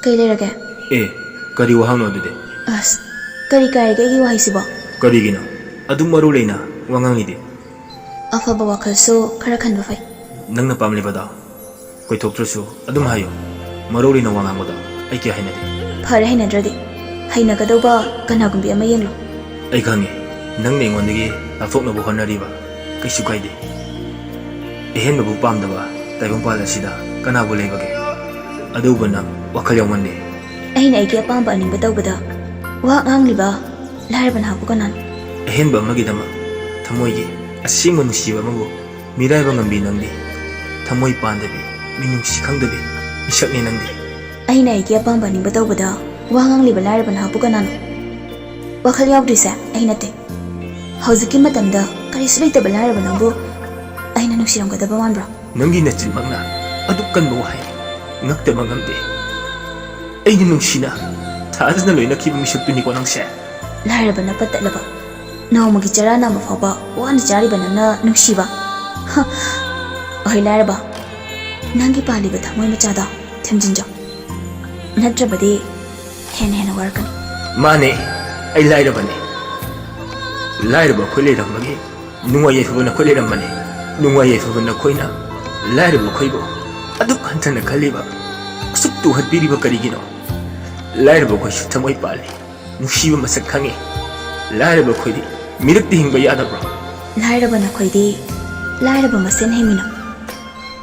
Kay leirage? Kari wahang no dude. As, kari kairage gi wahi sibo? Kari gino. Adum maru leina wangang ide. Afaba wakal so khara khanba fai. Nang na pamli bada. Koi thok trusu adum hayo. Maru leina wangang bada. Ai kya haina de. Phare haina dradi. Haina gadauba kana gumbi ama yenglo. Ai khange. Nang ne ngondagi lafok na bu honari ba. Kai su kai de. Ehen bu pam da ba. Taibong pala sida kana bu lei bage. Adu bana wakal yaw mande. Aina ai kya pam ba ning badau bada. Wa ngang liba. Lahar ban hapu kanan. Ehen ba magi dama. Thamoi gi asing manu siwa mabu. Mirai ba ngambi nangdi. Thamoi pandabi. Minung sikhang dabi. Isak ni nangdi. Aina ai kya pam ba ning badau bada. Wa ngang liba lahar ban hapu kanan. Wakal yaw drisa aina te. Hauzuki matamda kari sulai ta lahar ban ambu. Aina nusiram gadaba manbra. Nangi na chil magna. Aduk kan mo hai. Ngakta mangamde. Aina nungsina. Taas na loy na kiba misuk tuni ko nang siya. Lahar ba na patalaba. Naw magi chara na mafaba. Wan jari ba na nungsiba. Ha. Oy lahar ba. Nangi pali ba thamoy machada. Thamjinja. Natrabadi hen hen warkan. Mane. Ay lahar ba ne. Lahar ba khole ram magi. Nungwa ye fu na khole ram mane. Nungwa ye fu na khoi na. Lahar ba khoi bo. Aduk hanta na khali ba. Suk tu hat biri ba kari gino. Lahar ba khoi su thamoy pali. Nungsiba masak khange. Lahar ba khoi di. Mirak di hingba yada bro. Lahar ba na khoi di. Lahar ba masen hemina.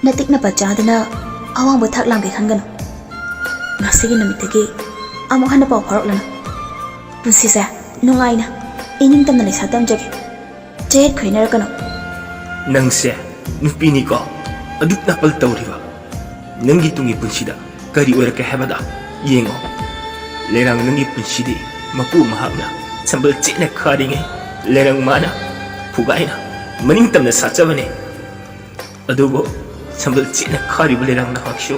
Natik na pachadana awang ba thak lang kay khangano. Ngasigi namitagi amok hana pa parok lana. Punsi sa nungay na. Ining tam na lisatam jage. Jayet khoi na rakano. Nang siya. Nupini ko. Aduk napal tawriba. Nangi tungi punsida. Kari ora ka hebada. Yengo. Lerang nangi punsidi. Mapu mahagna. Sambal china kharinge. Lerang mana. Pugaina. Maning tam na sachabane. Adugo. Sambal china khari ba lerang na haksho.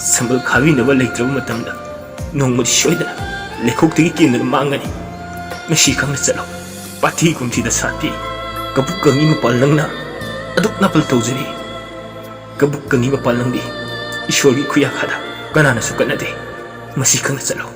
Sambal khawi na ba lektraw matamda. Nong mo shoida. Lekhok tigi kim na mangani. Ngasi kang na chalo. Pati kum sida sati. Kabuk kangi mapal lang na. Aduk napal tawjari. Kabuk kangi mapal lang di. Ishori kuya kada. Kanana suka na de. Masi kang na chalo.